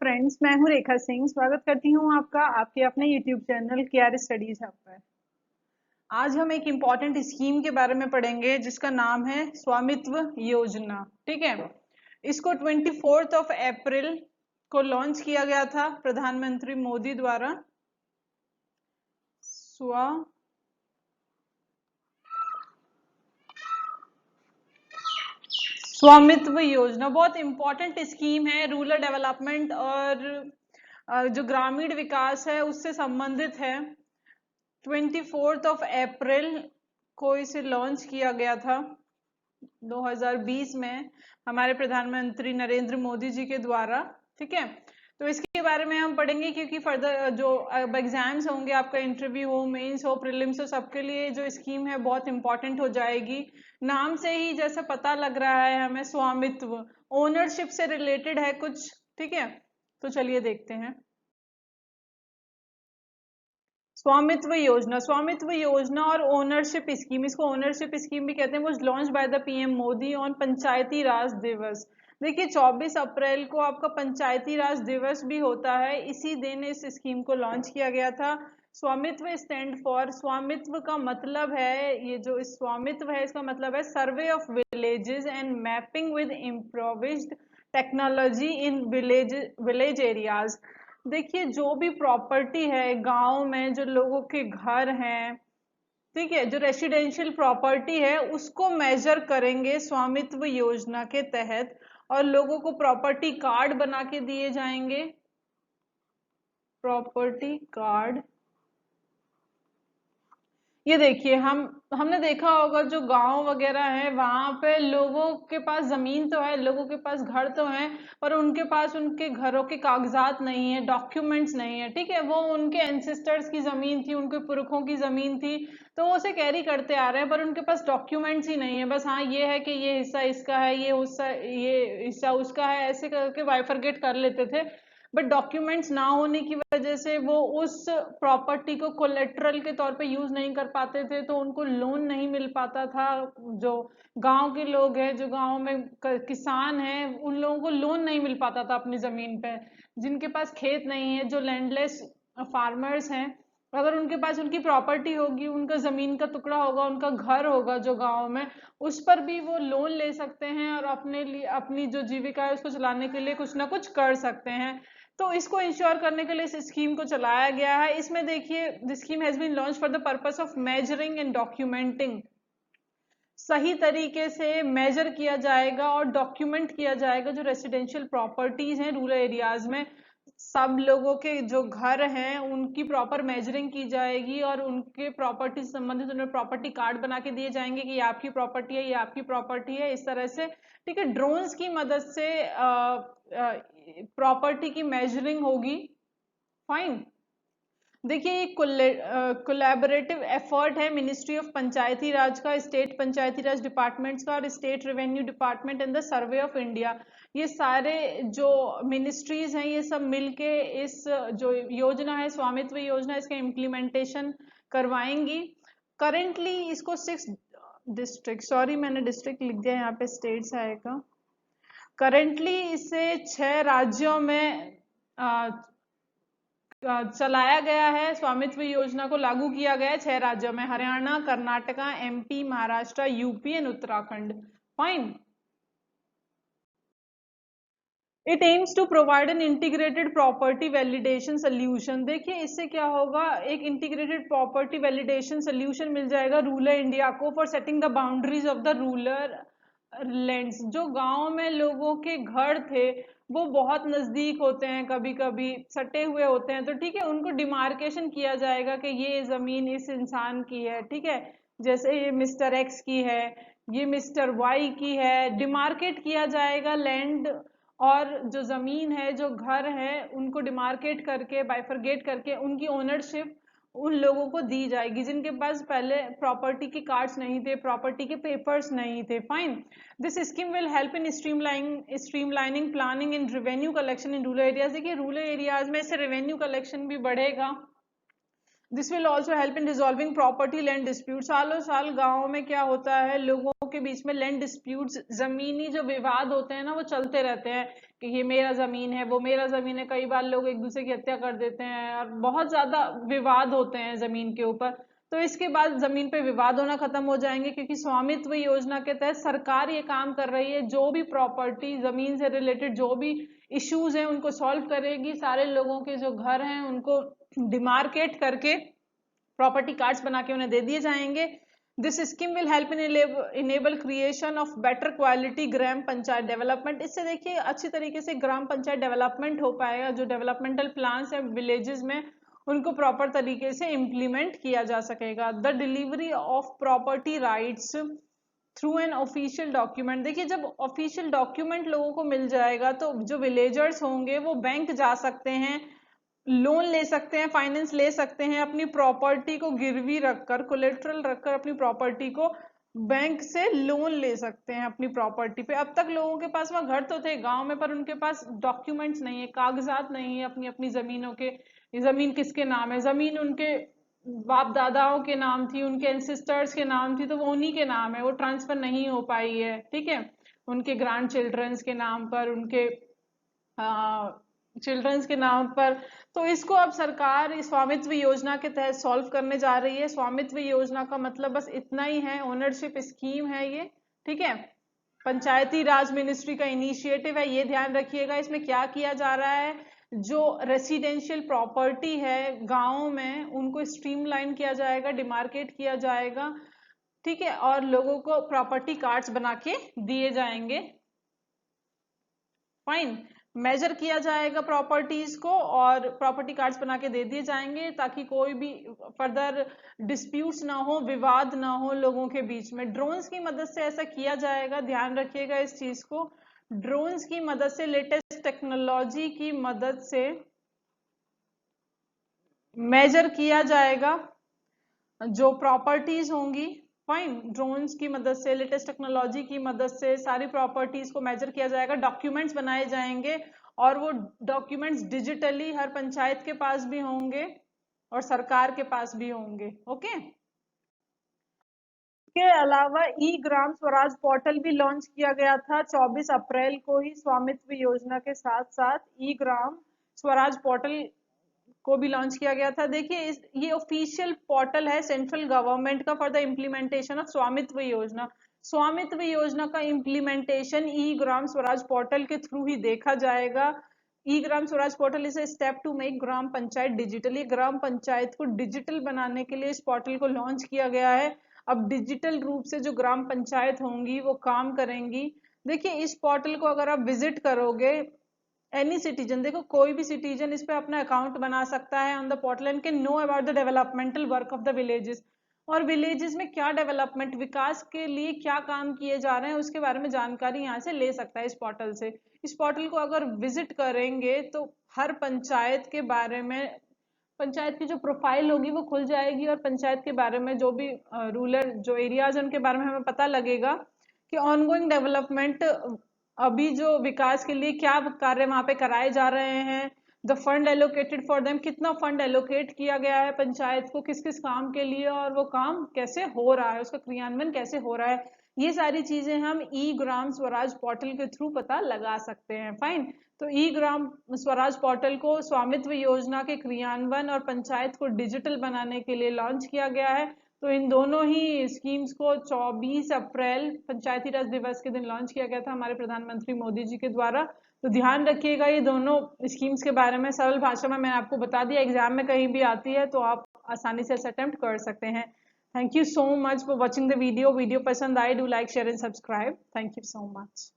Friends, मैं हूं रेखा सिंह। स्वागत करती हूं आपका आपके अपने YouTube channel KR studies hub पर। आज हम एक इम्पॉर्टेंट स्कीम के बारे में पढ़ेंगे जिसका नाम है स्वामित्व योजना। ठीक है, इसको 24 अप्रैल को लॉन्च किया गया था प्रधानमंत्री मोदी द्वारा। स्वामित्व योजना बहुत इंपॉर्टेंट स्कीम है, रूरल डेवलपमेंट और जो ग्रामीण विकास है उससे संबंधित है। 24 अप्रैल को इसे लॉन्च किया गया था 2020 में हमारे प्रधानमंत्री नरेंद्र मोदी जी के द्वारा। ठीक है, तो इसके बारे में हम पढ़ेंगे क्योंकि फर्दर जो अब एग्जाम्स होंगे, आपका इंटरव्यू हो, मेंस हो, प्रीलिम्स हो, सबके लिए जो स्कीम है बहुत इंपॉर्टेंट हो जाएगी। नाम से ही जैसा पता लग रहा है हमें, स्वामित्व, ओनरशिप से रिलेटेड है कुछ। ठीक है, तो चलिए देखते हैं। स्वामित्व योजना और ओनरशिप स्कीम, इसको ओनरशिप स्कीम भी कहते हैं, was launch by the PM Modi on Panchayati Raj Diwas. देखिए 24 अप्रैल को आपका पंचायती राज दिवस भी होता है, इसी दिन इस स्कीम को लॉन्च किया गया था। स्वामित्व स्टैंड फॉर, स्वामित्व का मतलब है, ये जो स्वामित्व है इसका मतलब है survey of villages and mapping with improvised technology in village areas. देखिए जो भी प्रॉपर्टी है गांव में, जो लोगों के घर हैं, ठीक है, जो रेसिडेंशियल प्रॉपर्टी है उसको मेजर करेंगे स्वामित्व योजना के तहत, और लोगों को प्रॉपर्टी कार्ड बना के दिए जाएंगे। प्रॉपर्टी कार्ड, ये देखिए हमने देखा होगा जो गांव वगैरह है वहां पे लोगों के पास जमीन तो है, लोगों के पास घर तो है, पर उनके पास उनके घरों के कागजात नहीं है, डॉक्यूमेंट्स नहीं है। ठीक है, वो उनके एंसेस्टर्स की जमीन थी, उनके पुरखों की जमीन थी, तो वो उसे कैरी करते आ रहे हैं, पर उनके पास डॉक्यूमेंट्स ही नहीं है। बस हाँ ये है कि ये हिस्सा इसका है, ये हिस्सा उसका है, ऐसे करके बाइफरगेट कर लेते थे। बट डॉक्यूमेंट्स ना होने की वजह से वो उस प्रॉपर्टी को कोलेट्रल के तौर पे यूज नहीं कर पाते थे, तो उनको लोन नहीं मिल पाता था। जो गांव के लोग हैं, जो गांव में किसान हैं, उन लोगों को लोन नहीं मिल पाता था अपनी जमीन पे। जिनके पास खेत नहीं है, जो लैंडलेस फार्मर्स हैं, अगर उनके पास उनकी प्रॉपर्टी होगी, उनका जमीन का टुकड़ा होगा, उनका घर होगा जो गांव में, उस पर भी वो लोन ले सकते हैं और अपने लिए अपनी जो जीविका है उसको चलाने के लिए कुछ ना कुछ कर सकते हैं। तो इसको इंश्योर करने के लिए इस स्कीम को चलाया गया है। इसमें देखिए, the scheme has been launch for the purpose of measuring and documenting. सही तरीके से मेजर किया जाएगा और डॉक्यूमेंट किया जाएगा जो रेसिडेंशियल प्रॉपर्टीज हैं रूरल एरियाज में। सब लोगों के जो घर हैं उनकी प्रॉपर मेजरिंग की जाएगी और उनके प्रॉपर्टी से संबंधित उन्हें प्रॉपर्टी कार्ड बना के दिए जाएंगे कि ये आपकी प्रॉपर्टी है, ये आपकी प्रॉपर्टी है, इस तरह से। ठीक है, ड्रोन्स की मदद से प्रॉपर्टी की मेजरिंग होगी। फाइन। देखिए ये कोलैबोरेटिव एफर्ट है मिनिस्ट्री ऑफ पंचायती राज का, स्टेट पंचायती राज डिपार्टमेंट्स का और state revenue department and the survey of India. ये सारे जो मिनिस्ट्रीज हैं ये सब मिलके इस जो योजना है स्वामित्व योजना, इसका इम्प्लीमेंटेशन करवाएंगी। करेंटली इसको 6 डिस्ट्रिक्ट, सॉरी मैंने डिस्ट्रिक्ट लिख दिया, यहाँ पे स्टेट्स आएगा। करेंटली इसे 6 राज्यों में चलाया गया है। स्वामित्व योजना को लागू किया गया है 6 राज्यों में, Haryana, Karnataka, MP, Maharashtra, UP and Uttarakhand. Fine. It aims to provide an integrated property validation solution. देखिए इससे क्या होगा, एक इंटीग्रेटेड प्रॉपर्टी वैलिडेशन सोल्यूशन मिल जाएगा रूरल इंडिया को for setting the boundaries of the rural lands. जो गांव में लोगों के घर थे वो बहुत नजदीक होते हैं, कभी कभी सटे हुए होते हैं, तो ठीक है उनको डिमार्केशन किया जाएगा कि ये जमीन इस इंसान की है। ठीक है, जैसे ये मिस्टर एक्स की है, ये मिस्टर वाई की है, डिमार्केट किया जाएगा लैंड। और जो जमीन है, जो घर है, उनको डिमार्केट करके, बाइफरगेट करके उनकी ओनरशिप उन लोगों को दी जाएगी जिनके पास पहले प्रॉपर्टी के कार्ड्स नहीं थे, प्रॉपर्टी के पेपर्स नहीं थे। Fine. This scheme will help in streamlining planning in revenue collection in rural areas. देखिए रूरल एरियाज में से रेवेन्यू कलेक्शन भी बढ़ेगा, this will also help in resolving property land dispute. सालों साल गाँव में क्या होता है, लोगों के बीच में लैंड डिस्प्यूट्स, जमीनी जो विवाद होते हैं ना, वो चलते रहते हैं कि ये मेरा जमीन है, वो मेरा जमीन है। कई बार लोग एक दूसरे की हत्या कर देते हैं और बहुत ज्यादा विवाद होते हैं जमीन के ऊपर। तो इसके बाद जमीन पे विवाद होना खत्म हो जाएंगे, क्योंकि स्वामित्व योजना के तहत सरकार ये काम कर रही है, जो भी प्रॉपर्टी जमीन से रिलेटेड जो भी इश्यूज हैं उनको सॉल्व करेगी। सारे लोगों के जो घर हैं उनको डिमार्केट करके प्रॉपर्टी कार्ड्स बना के उन्हें दे दिए जाएंगे। This scheme will help in enable creation of better quality gram panchayat development. इससे देखिए अच्छी तरीके से ग्राम पंचायत डेवलपमेंट हो पाएगा। जो डेवलपमेंटल प्लान्स है विलेजेस में, उनको प्रॉपर तरीके से इम्प्लीमेंट किया जा सकेगा। The delivery of property rights through an official document. देखिए जब ऑफिशियल डॉक्यूमेंट लोगों को मिल जाएगा तो जो विलेजर्स होंगे वो बैंक जा सकते हैं, लोन ले सकते हैं, फाइनेंस ले सकते हैं, अपनी प्रॉपर्टी को गिरवी रखकर, कोलेट्रल रखकर अपनी प्रॉपर्टी को बैंक से लोन ले सकते हैं अपनी प्रॉपर्टी पे। अब तक लोगों के पास वहां घर तो थे गांव में, पर उनके पास डॉक्यूमेंट्स नहीं है, कागजात नहीं है अपनी अपनी जमीनों के। ये जमीन किसके नाम है, जमीन उनके बाप दादाओं के नाम थी, उनके एंसेस्टर्स के नाम थी, तो वो उन्हीं के नाम है, वो ट्रांसफर नहीं हो पाई है, ठीक है, उनके ग्रैंड चिल्ड्रंस के नाम पर, उनके चिल्ड्रंस के नाम पर। तो इसको अब सरकार स्वामित्व योजना के तहत सॉल्व करने जा रही है। स्वामित्व योजना का मतलब बस इतना ही है, ओनरशिप स्कीम है ये, ठीक है। पंचायती राज मिनिस्ट्री का इनिशिएटिव है, ये ध्यान रखिएगा। इसमें क्या किया जा रहा है, जो रेसिडेंशियल प्रॉपर्टी है गांव में उनको स्ट्रीमलाइन किया जाएगा, डिमार्केट किया जाएगा, ठीक है, और लोगों को प्रॉपर्टी कार्ड्स बना के दिए जाएंगे। फाइन, मेजर किया जाएगा प्रॉपर्टीज को और प्रॉपर्टी कार्ड्स बना के दे दिए जाएंगे, ताकि कोई भी फर्दर डिस्प्यूट्स ना हो, विवाद ना हो लोगों के बीच में। ड्रोन्स की मदद से ऐसा किया जाएगा, ध्यान रखिएगा इस चीज को। ड्रोन्स की मदद से, लेटेस्ट टेक्नोलॉजी की मदद से मेजर किया जाएगा जो प्रॉपर्टीज होंगी। फाइन, ड्रोन्स की मदद से, लेटेस्ट टेक्नोलॉजी की मदद से सारी प्रॉपर्टीज को मेजर किया जाएगा, डॉक्यूमेंट्स बनाए जाएंगे, और वो डॉक्यूमेंट्स डिजिटली हर पंचायत के पास भी होंगे और सरकार के पास भी होंगे। ओके, के अलावा ई ग्राम स्वराज पोर्टल भी लॉन्च किया गया था 24 अप्रैल को ही। स्वामित्व योजना के साथ साथ ई ग्राम स्वराज पोर्टल को भी लॉन्च किया गया था। देखिए ये ऑफिशियल पोर्टल है सेंट्रल गवर्नमेंट का for the implementation of Swamitva Yojana. Swamitva Yojana का implementation e gram Swaraj portal के थ्रू ही देखा जाएगा। E gram Swaraj portal is a step to make gram panchayat digital. ये ग्राम पंचायत को डिजिटल बनाने के लिए इस पोर्टल को लॉन्च किया गया है। अब डिजिटल रूप से जो ग्राम पंचायत होंगी वो काम करेंगी। देखिए इस पोर्टल को अगर आप विजिट करोगे, एनी सिटीजन, देखो कोई भी सिटीजन इस पे अपना अकाउंट बना सकता है on the portal and can know about the developmental work of the villages. और विलेजेस में क्या डेवलपमेंट, विकास के लिए क्या काम किए जा रहे हैं, उसके बारे में जानकारी यहाँ से ले सकता है इस पोर्टल से। इस पोर्टल को अगर विजिट करेंगे तो हर पंचायत के बारे में, पंचायत की जो प्रोफाइल होगी वो खुल जाएगी, और पंचायत के बारे में जो भी रूरल जो एरियाज है उनके बारे में हमें पता लगेगा कि ऑनगोइंग डेवलपमेंट, अभी जो विकास के लिए क्या कार्य वहां पे कराए जा रहे हैं, the fund allocated for them, कितना फंड एलोकेट किया गया है पंचायत को किस किस काम के लिए, और वो काम कैसे हो रहा है, उसका क्रियान्वयन कैसे हो रहा है। ये सारी चीजें हम ई ग्राम स्वराज पोर्टल के थ्रू पता लगा सकते हैं। फाइन, तो ई ग्राम स्वराज पोर्टल को स्वामित्व योजना के क्रियान्वयन और पंचायत को डिजिटल बनाने के लिए लॉन्च किया गया है। तो इन दोनों ही स्कीम्स को 24 अप्रैल पंचायती राज दिवस के दिन लॉन्च किया गया था हमारे प्रधानमंत्री मोदी जी के द्वारा। तो ध्यान रखिएगा ये दोनों स्कीम्स के बारे में, सरल भाषा में मैंने आपको बता दिया, एग्जाम में कहीं भी आती है तो आप आसानी से अटेम्प्ट कर सकते हैं। Thank you so much for watching the video. Video पसंद आए, do like share and subscribe. Thank you so much.